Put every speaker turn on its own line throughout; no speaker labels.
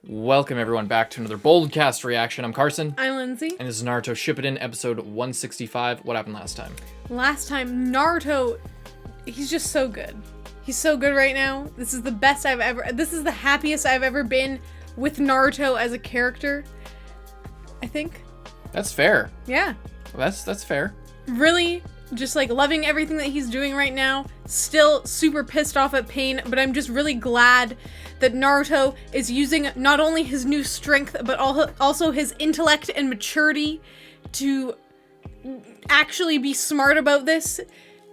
Welcome everyone back to another Boldcast reaction. I'm Carson.
I'm Lindsay.
And this is Naruto Shippuden, episode 165. What happened last time?
Last time, Naruto, he's just so good. He's so good right now. This is the best this is the happiest I've ever been with Naruto as a character, I think.
That's fair.
Yeah.
That's fair.
Really, just like loving everything that he's doing right now. Still super pissed off at Pain, but I'm just really glad that Naruto is using not only his new strength, but also his intellect and maturity to actually be smart about this,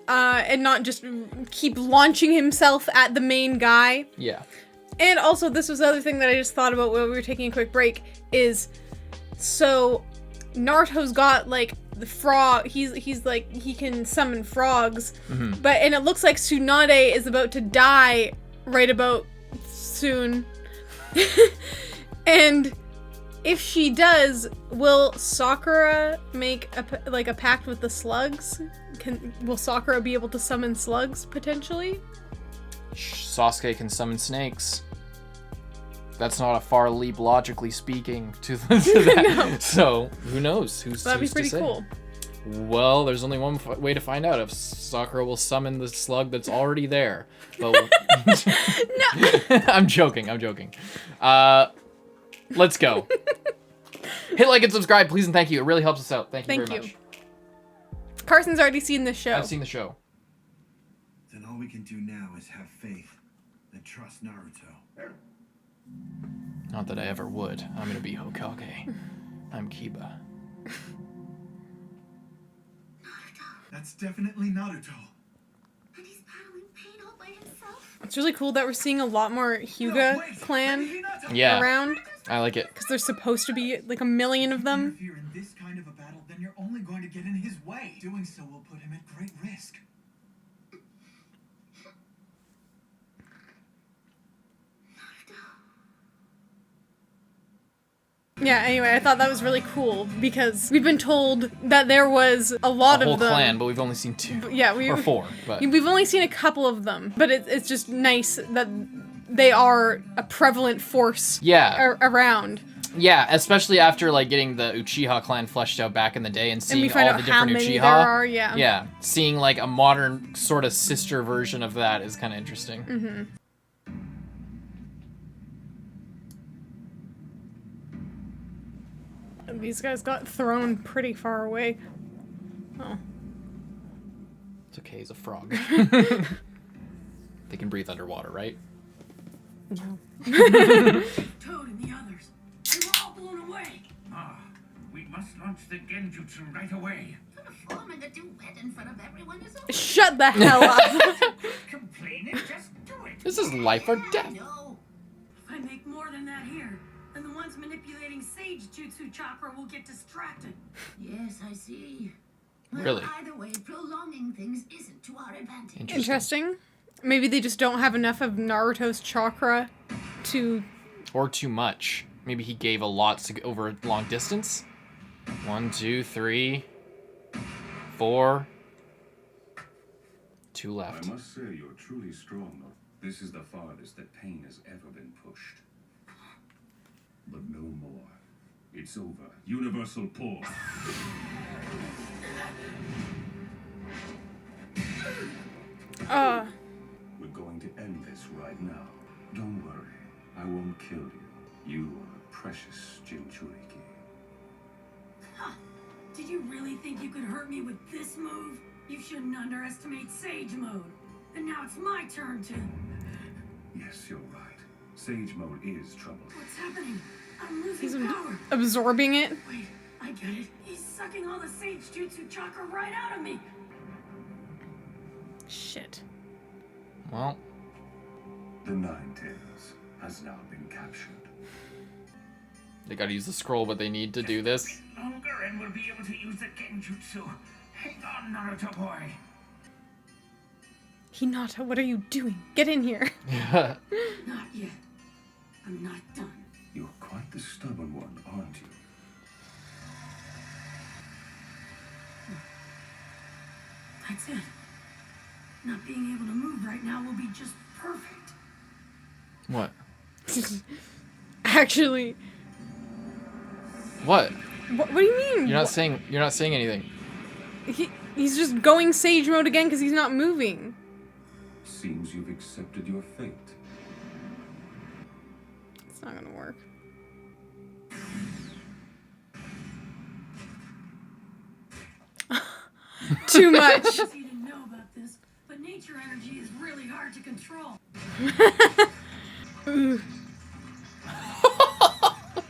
and not just keep launching himself at the main guy.
Yeah.
And also, this was the other thing that I just thought about while we were taking a quick break, is so Naruto's got like the frog, he's like, he can summon frogs, and it looks like Tsunade is about to die right about soon. And if she does, will Sakura make a pact with the slugs? Will Sakura be able to summon slugs potentially?
Sasuke can summon snakes. That's not a far leap, logically speaking, to that. No. So who knows?
That'd be pretty cool.
Well, there's only one way to find out if Sakura will summon the slug that's already there. But
No.
I'm joking. Let's go. Hit like and subscribe, please and thank you. It really helps us out. Thank you very much.
Carson's already seen this show.
I've seen the show.
Then all we can do now is have faith and trust Naruto.
Not that I ever would. I'm gonna be Hokage. I'm Kiba.
That's definitely Naruto.
And he's battling Pain all by himself.
It's really cool that we're seeing a lot more Hyuga clan around.
I like it.
Because there's supposed to be like a million of them.
If you're in this kind of a battle, then you're only going to get in his way. Doing so will put him at great risk.
Yeah, anyway, I thought that was really cool because we've been told that there was a lot of them.
A whole clan, but we've only seen two.
Yeah,
or four. But
we've only seen a couple of them, but it's just nice that they are a prevalent force around.
Yeah, especially after like getting the Uchiha clan fleshed out back in the day and seeing all the different Uchiha.
There are, yeah.
Yeah, seeing like a modern sort of sister version of that is kind of interesting.
Mm-hmm. These guys got thrown pretty far away. Oh.
It's okay, he's a frog. They can breathe underwater, right?
No.
Toad and the others, they were all blown away. We must launch the genjutsu right away.
Performing a duet in front of everyone is all.
Shut the hell up.
Complaining, just do it.
This is life or death.
No.
If I make more than that here, then the ones manipulating Sage Jutsu Chakra will get distracted.
Yes, I see. Well,
Really?
Either way, prolonging things isn't to our advantage.
Interesting. Maybe they just don't have enough of Naruto's chakra to...
Or too much. Maybe he gave a lot to over a long distance. 1, 2, 3, 4. 2 left.
I must say you're truly strong. This is the farthest that Pain has ever been pushed. But no more. It's over. Universal pull. We're going to end this right now. Don't worry. I won't kill you. You are a precious Jinchuriki.
Huh. Did you really think you could hurt me with this move? You shouldn't underestimate Sage Mode. And now it's my turn to...
Yes, you're right. Sage Mode is trouble.
What's happening? I'm losing power.
absorbing it.
Wait, I get it. He's sucking all the Sage Jutsu Chakra right out of me.
Shit.
Well.
The Nine Tails has now been captured.
They gotta use the scroll, but they need to do this.
Longer and we'll be able to use the genjutsu. Hang on, Naruto boy.
Hinata, what are you doing? Get in here.
Not yet. I'm not done.
You're quite the stubborn one, aren't you?
That's it. Not being able to move right now will be just perfect.
What?
Actually.
What?
What do you mean?
You're not saying anything.
He's just going sage mode again because he's not moving.
Seems you've accepted your fate.
It's not gonna work. Too much.
You didn't know about this, but nature energy is really hard to control.
Ooh.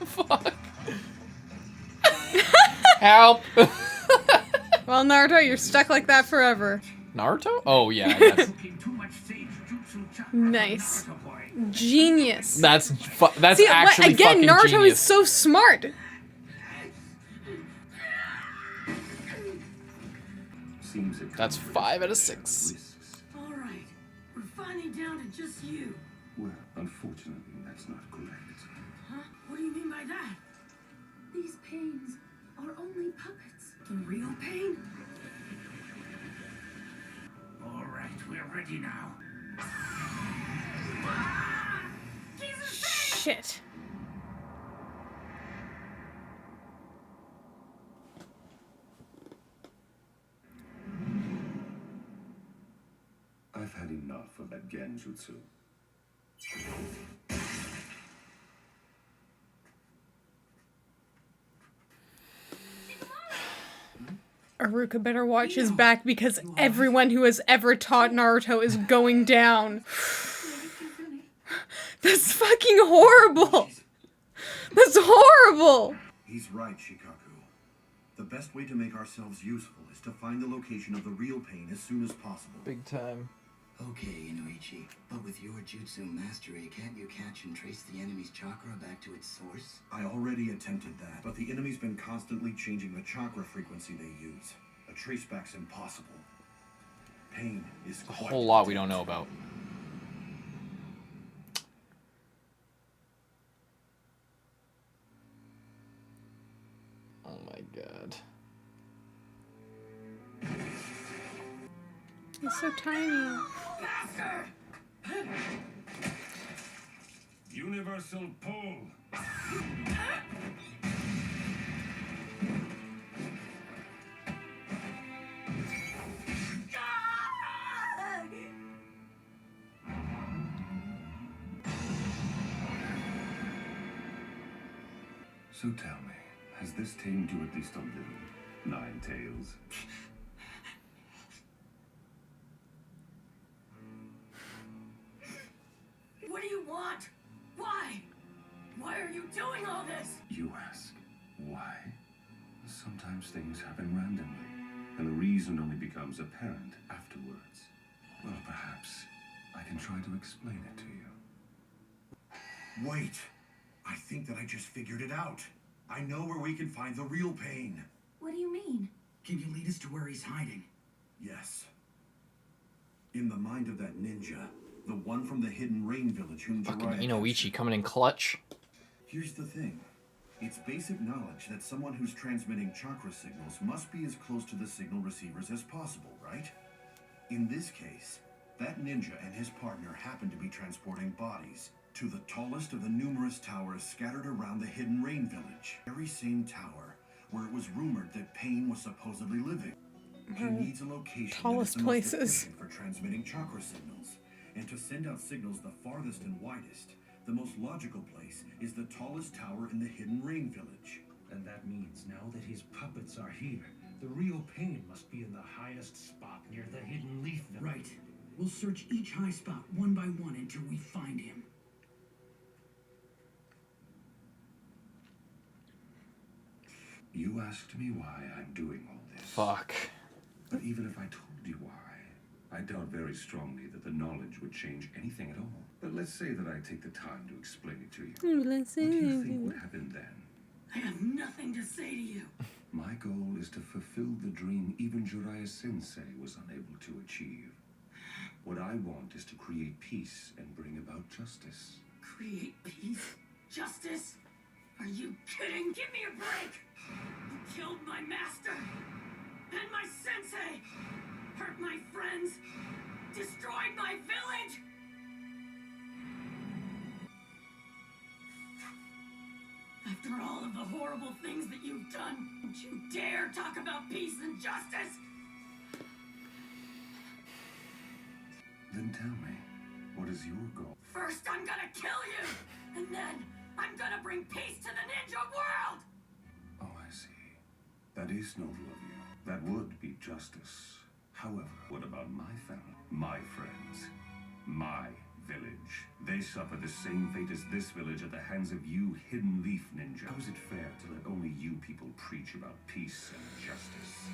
Fuck. Help.
Well, Naruto, you're stuck like that forever.
Naruto? Oh yeah, I guess.
Nice. Genius.
That's
See,
actually
again,
fucking
Naruto
genius.
is so smart.
Seems it
That's 5 out of 6.
risks.
All right, we're finally down to just you.
Well, unfortunately, that's not correct.
Huh? What do you mean by that?
These pains are only puppets.
The real pain?
All right, we're ready now.
Shit.
I've had enough of that genjutsu.
Aruka better watch his back because everyone who has ever taught Naruto is going down. That's fucking horrible. That's horrible.
He's right, Shikaku. The best way to make ourselves useful is to find the location of the real pain as soon as possible.
Big time.
Okay, Inuichi, but with your jutsu mastery, can't you catch and trace the enemy's chakra back to its source?
I already attempted that, but the enemy's been constantly changing the chakra frequency they use. A traceback's impossible. Pain is
A
quite
whole lot we don't know about. Oh my god.
He's so tiny.
Universal pull. So tell me, has this tamed you at least a little? Nine Tails.
What do you want? Why? Why are you doing all this?
You ask, why? Sometimes things happen randomly, and the reason only becomes apparent afterwards. Well, perhaps I can try to explain it to you.
Wait! I think that I just figured it out. I know where we can find the real pain.
What do you mean?
Can you lead us to where he's hiding?
Yes. In the mind of that ninja, the one from the hidden rain village whom
Fucking
Jiraiya
Inoichi coming in clutch.
Here's the thing. It's basic knowledge that someone who's transmitting chakra signals must be as close to the signal receivers as possible, right? In this case, that ninja and his partner happen to be transporting bodies to the tallest of the numerous towers scattered around the hidden rain village. Very same tower where it was rumored that Pain was supposedly living. He needs a location
Tallest
that is the most
places.
efficient for transmitting chakra signals. And to send out signals the farthest and widest, the most logical place is the tallest tower in the hidden rain village.
And that means now that his puppets are here, the real Pain must be in the highest spot near the hidden leaf village.
Right. We'll search each high spot one by one until we find him.
You asked me why I'm doing all this.
Fuck.
But even if I told you why, I doubt very strongly that the knowledge would change anything at all. But let's say that I take the time to explain it to you. What do you think would happen then?
I have nothing to say to you.
My goal is to fulfill the dream even Jiraiya Sensei was unable to achieve. What I want is to create peace and bring about justice.
Create peace? Justice? Are you kidding? Give me a break! You killed my master! And my sensei! Hurt my friends! Destroyed my village! After all of the horrible things that you've done, don't you dare talk about peace and justice!
Then tell me, what is your goal?
First, I'm gonna kill you! And then, I'm gonna bring peace to the ninja world!
Oh, I see. That is noble of you. That would be justice. However, what about my family? My friends? My village? They suffer the same fate as this village at the hands of you hidden leaf ninja. How is it fair to let only you people preach about peace and justice?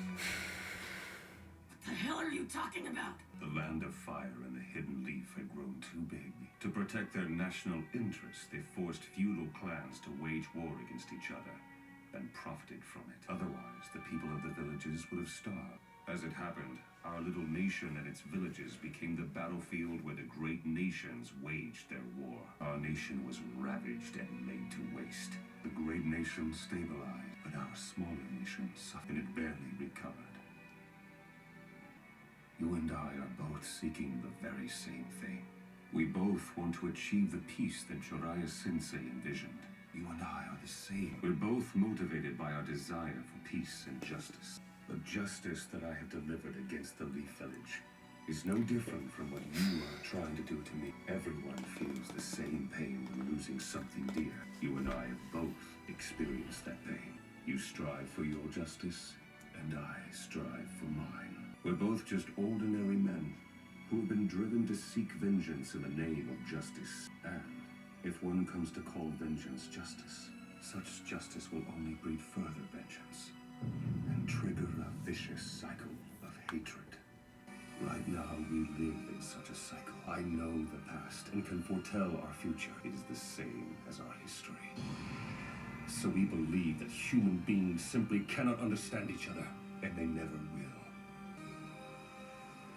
What the hell are you talking about?
The land of fire and the hidden leaf had grown too big. To protect their national interests, they forced feudal clans to wage war against each other and profited from it. Otherwise, the people of the villages would have starved. As it happened, our little nation and its villages became the battlefield where the great nations waged their war. Our nation was ravaged and laid to waste. The great nation stabilized, but our smaller nation suffered and it barely recovered. You and I are both seeking the very same thing. We both want to achieve the peace that Jiraiya-sensei envisioned. You and I are the same. We're both motivated by our desire for peace and justice. The justice that I have delivered against the Leaf Village is no different from what you are trying to do to me. Everyone feels the same pain when losing something dear. You and I have both experienced that pain. You strive for your justice, and I strive for mine. We're both just ordinary men who have been driven to seek vengeance in the name of justice. And if one comes to call vengeance justice, such justice will only breed further vengeance and trigger a vicious cycle of hatred. Right now, we live in such a cycle. I know the past and can foretell our future. It is the same as our history. So we believe that human beings simply cannot understand each other, and they never will.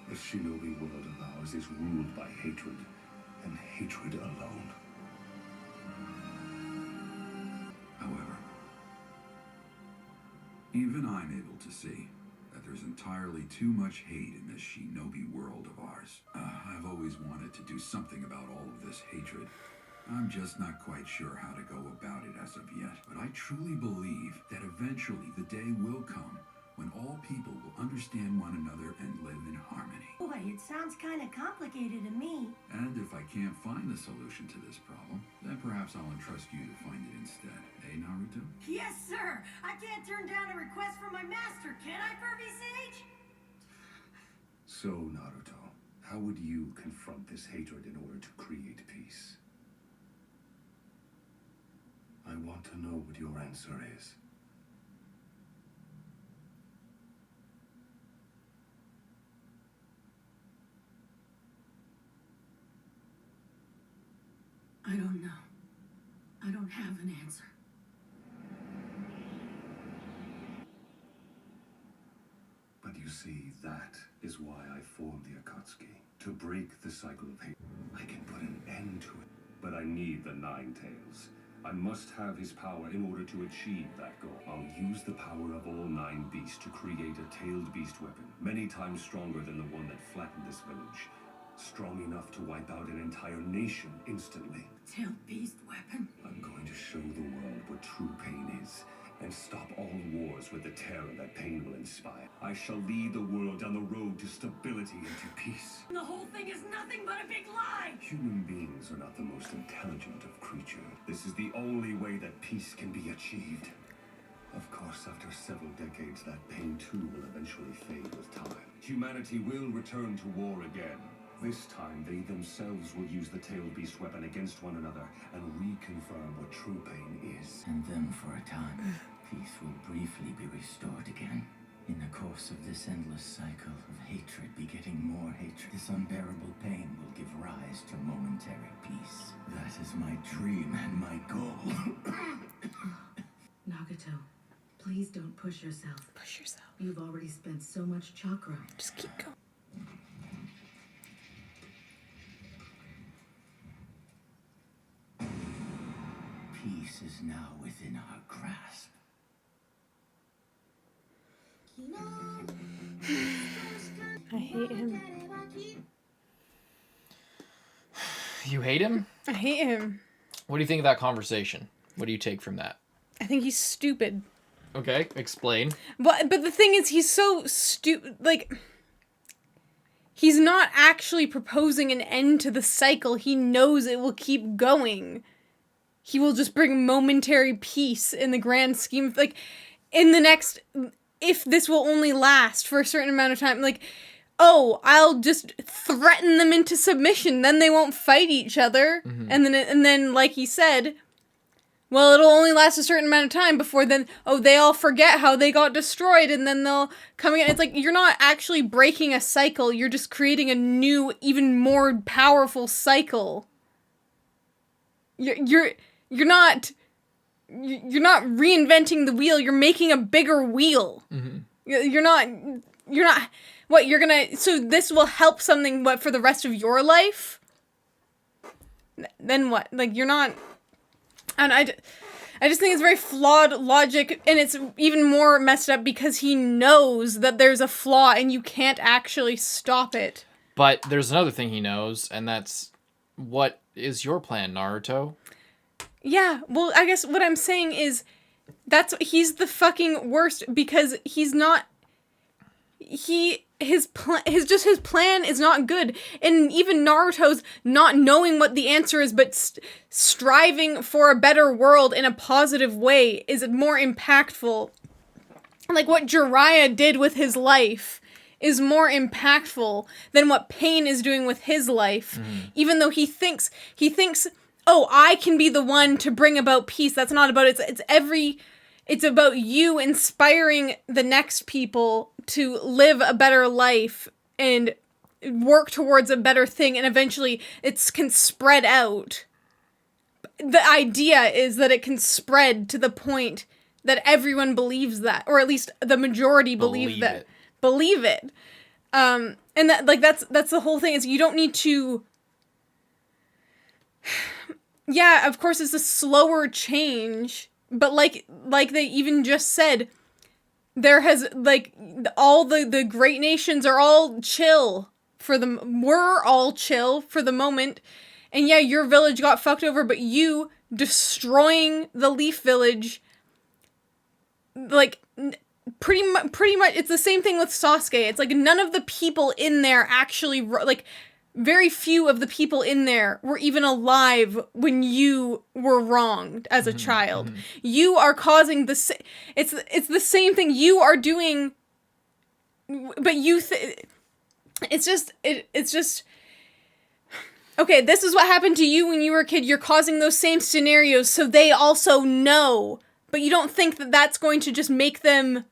The shinobi world of ours is ruled by hatred, and hatred alone.
However, even I'm able to see that there's entirely too much hate in this shinobi world of ours. I've always wanted to do something about all of this hatred. I'm just not quite sure how to go about it as of yet. But I truly believe that eventually the day will come when all people will understand one another and live in harmony.
Boy, it sounds kind of complicated to me.
And if I can't find the solution to this problem, then perhaps I'll entrust you to find it instead. Eh, Naruto?
Yes, sir! I can't turn down a request from my master, can I, Furby Sage?
So, Naruto, how would you confront this hatred in order to create peace? I want to know what your answer is.
I don't know. I don't have an answer.
But you see, that is why I formed the Akatsuki. To break the cycle of hate. I can put an end to it. But I need the Nine Tails. I must have his power in order to achieve that goal. I'll use the power of all 9 beasts to create a tailed beast weapon, many times stronger than the one that flattened this village. Strong enough to wipe out an entire nation instantly.
Tailed beast weapon?
I'm going to show the world what true pain is, and stop all wars with the terror that pain will inspire. I shall lead the world down the road to stability and to peace.
The whole thing is nothing but a big lie!
Human beings are not the most intelligent of creatures. This is the only way that peace can be achieved. Of course, after several decades, that pain too will eventually fade with time. Humanity will return to war again. This time, they themselves will use the tailed beast weapon against one another and reconfirm what true pain is.
And then for a time, peace will briefly be restored again. In the course of this endless cycle of hatred begetting more hatred, this unbearable pain will give rise to momentary peace. That is my dream and my goal.
Nagato, please don't push yourself.
Push yourself.
You've already spent so much chakra.
Just keep going.
Peace is now within our grasp.
I hate him.
You hate him?
I hate him.
What do you think of that conversation? What do you take from that?
I think he's stupid.
Okay, explain.
But the thing is, he's so stupid. Like, he's not actually proposing an end to the cycle. He knows it will keep going. He will just bring momentary peace in the grand scheme of, like, in the next, if this will only last for a certain amount of time, like, oh, I'll just threaten them into submission, then they won't fight each other, and then, like he said, well, it'll only last a certain amount of time before then, oh, they all forget how they got destroyed, and then they'll come again. It's like, you're not actually breaking a cycle, you're just creating a new, even more powerful cycle. You're not reinventing the wheel, you're making a bigger wheel. You're not, what, you're gonna, so this will help something, what, for the rest of your life? Then what? Like, you're not, and I just think it's very flawed logic, and it's even more messed up because he knows that there's a flaw and you can't actually stop it.
But there's another thing he knows, and that's, what is your plan, Naruto?
Yeah, well, I guess what I'm saying is, he's the fucking worst, because he's not, his plan is not good, and even Naruto's not knowing what the answer is, but striving for a better world in a positive way is more impactful. Like, what Jiraiya did with his life is more impactful than what Pain is doing with his life, even though he thinks, oh, I can be the one to bring about peace. That's not about it. It's about you inspiring the next people to live a better life and work towards a better thing, and eventually it can spread out. The idea is that it can spread to the point that everyone believes that, or at least the majority believe it. And that's the whole thing, is you don't need to, yeah, of course it's a slower change, but like they even just said, there has, like, all the great nations are all chill we're all chill for the moment, and yeah, your village got fucked over, but you destroying the Leaf Village, like, pretty much, it's the same thing with Sasuke. It's like, none of the people in there actually, like, very few of the people in there were even alive when you were wronged as a child. You are causing it's the same thing you are doing, but it's just, okay, this is what happened to you when you were a kid. You're causing those same scenarios, so they also know, but you don't think that that's going to just make them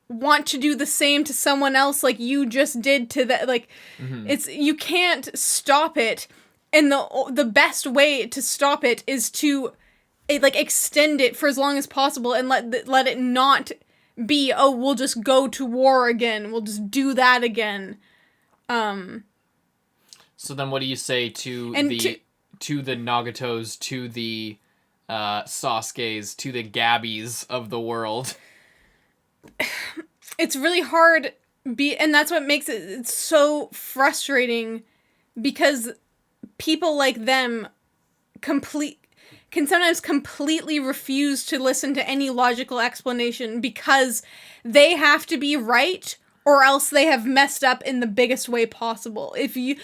want to do the same to someone else like you just did to that. Like, it's, you can't stop it, and the best way to stop it is to extend it for as long as possible, and let it not be, oh, we'll just go to war again, we'll just do that again.
So then what do you say to the Nagato's, to the Sasuke's, to the Gabbies of the world?
It's really hard, and that's what makes it so frustrating, because people like them can sometimes completely refuse to listen to any logical explanation, because they have to be right, or else they have messed up in the biggest way possible. If you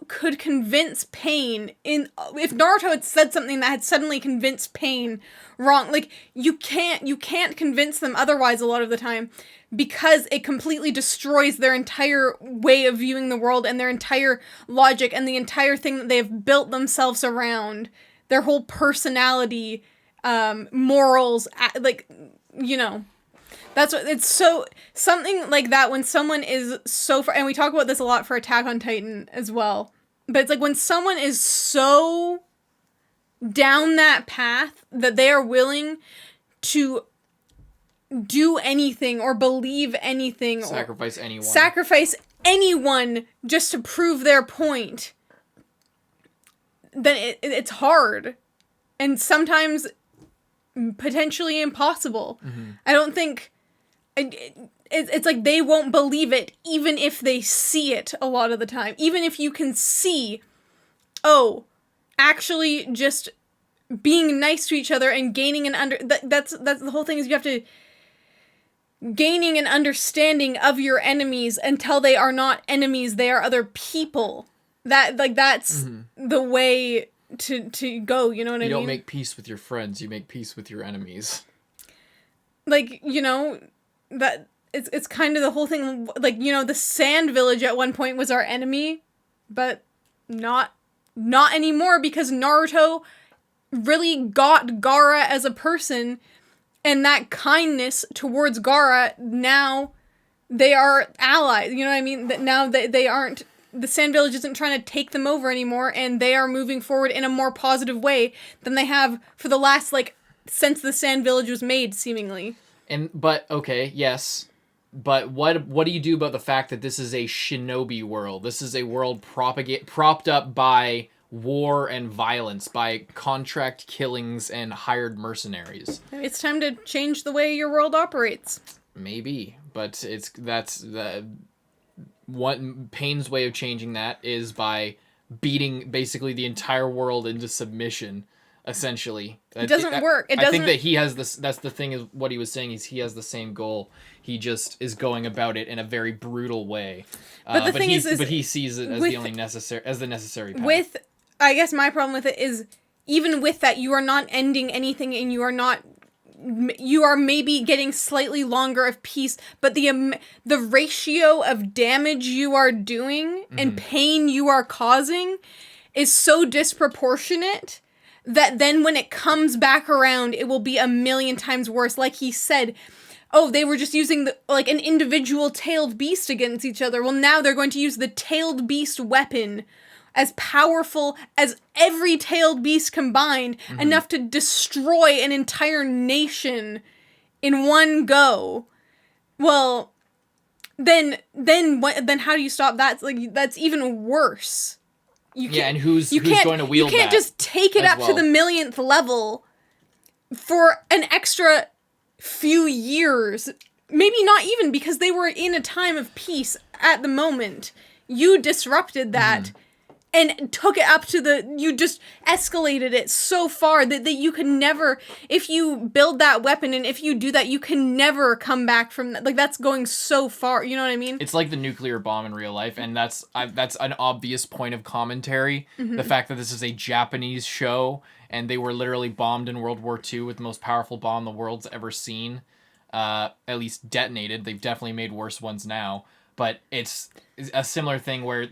could convince Pain, if Naruto had said something that had suddenly convinced Pain wrong, like, you can't convince them otherwise a lot of the time, because it completely destroys their entire way of viewing the world, and their entire logic, and the entire thing that they have built themselves around, their whole personality, morals, like, you know. That's what, it's so, something like that, when someone is so far, and we talk about this a lot for Attack on Titan as well, but it's like, when someone is so down that path that they are willing to do anything or believe anything,
Sacrifice
anyone just to prove their point, then it's hard, and sometimes potentially impossible. I don't think, it's like they won't believe it even if they see it a lot of the time. Even if you can see, oh, actually just being nice to each other and gaining an that's the whole thing is you have to gaining an understanding of your enemies until they are not enemies, they are other people. That's the way to go, you know what I mean?
You don't make peace with your friends, you make peace with your enemies.
Like, you know, that it's kind of the whole thing, like, you know, the Sand Village at one point was our enemy, but not anymore because Naruto really got Gaara as a person, and that kindness towards Gaara, now they are allies, you know what I mean? That now they aren't, the Sand Village isn't trying to take them over anymore, and they are moving forward in a more positive way than they have for the last, like, since the Sand Village was made, seemingly. But
what do you do about the fact that this is a shinobi world? This is a world propped up by war and violence, by contract killings and hired mercenaries.
It's time to change the way your world operates.
Maybe, but that's what Pain's way of changing that is by beating basically the entire world into submission. Essentially,
it doesn't work.
I think that he has this. That's the thing. Is what he was saying is he has the same goal. He just is going about it in a very brutal way.
But the thing is,
he sees it as the necessary path.
I guess my problem with it is even with that, you are not ending anything, and you are maybe getting slightly longer of peace, but the ratio of damage you are doing and pain you are causing is so disproportionate that then when it comes back around, it will be a million times worse. Like he said, oh, they were just using an individual tailed beast against each other. Well, now they're going to use the tailed beast weapon as powerful as every tailed beast combined, enough to destroy an entire nation in one go. Well, then how do you stop that? Like, that's even worse.
And who's going to wield that?
You can't just take it up to the millionth level for an extra few years. Maybe not even, because they were in a time of peace at the moment. You disrupted that and took it up to you just escalated it so far that you can never, if you build that weapon and if you do that, you can never come back from that. Like, that's going so far, you know what I mean?
It's like the nuclear bomb in real life, and that's an obvious point of commentary. The fact that this is a Japanese show, and they were literally bombed in World War II with the most powerful bomb the world's ever seen. At least detonated. They've definitely made worse ones now. But it's a similar thing where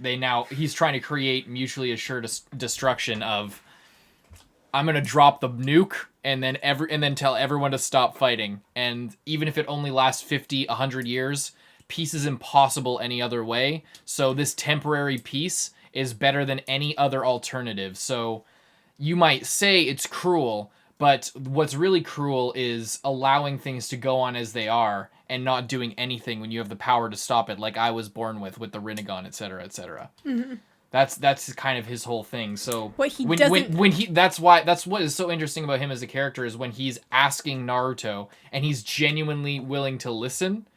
he's trying to create mutually assured destruction of, I'm gonna drop the nuke and then tell everyone to stop fighting. And even if it only lasts 50, 100 years, peace is impossible any other way. So this temporary peace is better than any other alternative. So you might say it's cruel, but what's really cruel is allowing things to go on as they are and not doing anything when you have the power to stop it, like I was born with the Rinnegan, etc., etc. That's kind of his whole thing. So that's what is so interesting about him as a character is when he's asking Naruto and he's genuinely willing to listen.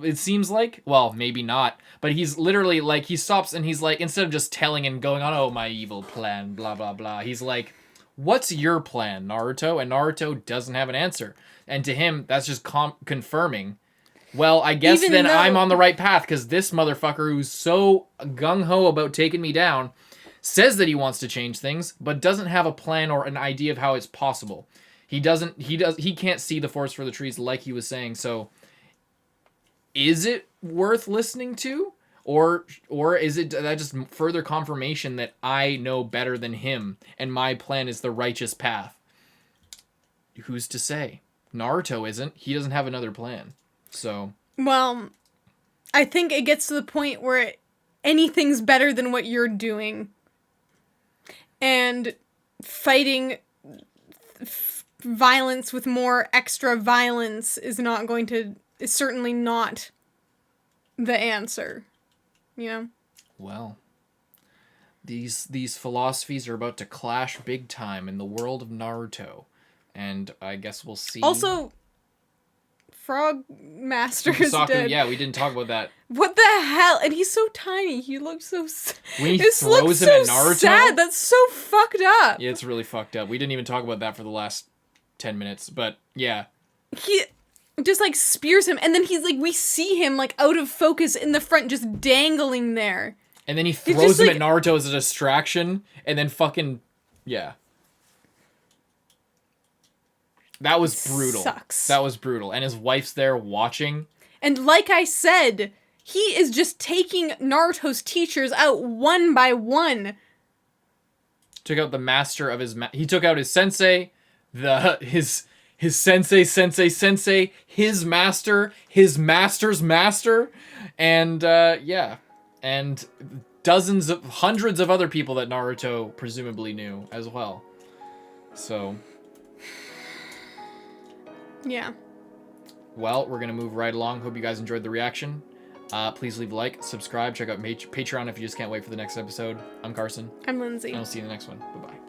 It seems like, well, maybe not, but he's literally like, he stops and he's like, instead of just telling and going on, oh, my evil plan, blah blah blah, he's like, what's your plan, Naruto? And Naruto doesn't have an answer. And to him, that's just confirming, well, I guess I'm on the right path, because this motherfucker who's so gung-ho about taking me down says that he wants to change things, but doesn't have a plan or an idea of how it's possible. He can't see the forest for the trees like he was saying, so is it worth listening to? Or is it that just further confirmation that I know better than him and my plan is the righteous path? Who's to say? Naruto isn't. He doesn't have another plan. So. Well,
I think it gets to the point where anything's better than what you're doing. And fighting violence with more extra violence is certainly not the answer. You know?
Well, these philosophies are about to clash big time in the world of Naruto, and I guess we'll see.
Also, frog master is
Fusaku,
dead.
yeah, we didn't talk about that.
What the hell? And he's so tiny. He looks so.
When he
this
throws
looks
him
so
at Naruto.
sad. That's so fucked up.
Yeah, it's really fucked up. We didn't even talk about that for the last 10 minutes, but yeah.
He just like spears him, and then he's like, we see him like out of focus in the front, just dangling there.
And then he
It's
throws
just,
him
like-
at Naruto as a distraction, and then fucking yeah. That was brutal.
Sucks.
That was brutal. And his wife's there watching.
And like I said, he is just taking Naruto's teachers out one by one.
Took out the master of his he took out his sensei, his sensei, his master, his master's master, and yeah. And hundreds of other people that Naruto presumably knew as well. So
yeah.
Well, we're going to move right along. Hope you guys enjoyed the reaction. Please leave a like, subscribe, check out Patreon if you just can't wait for the next episode. I'm Carson.
I'm Lindsay.
And I'll see you in the next one. Bye-bye.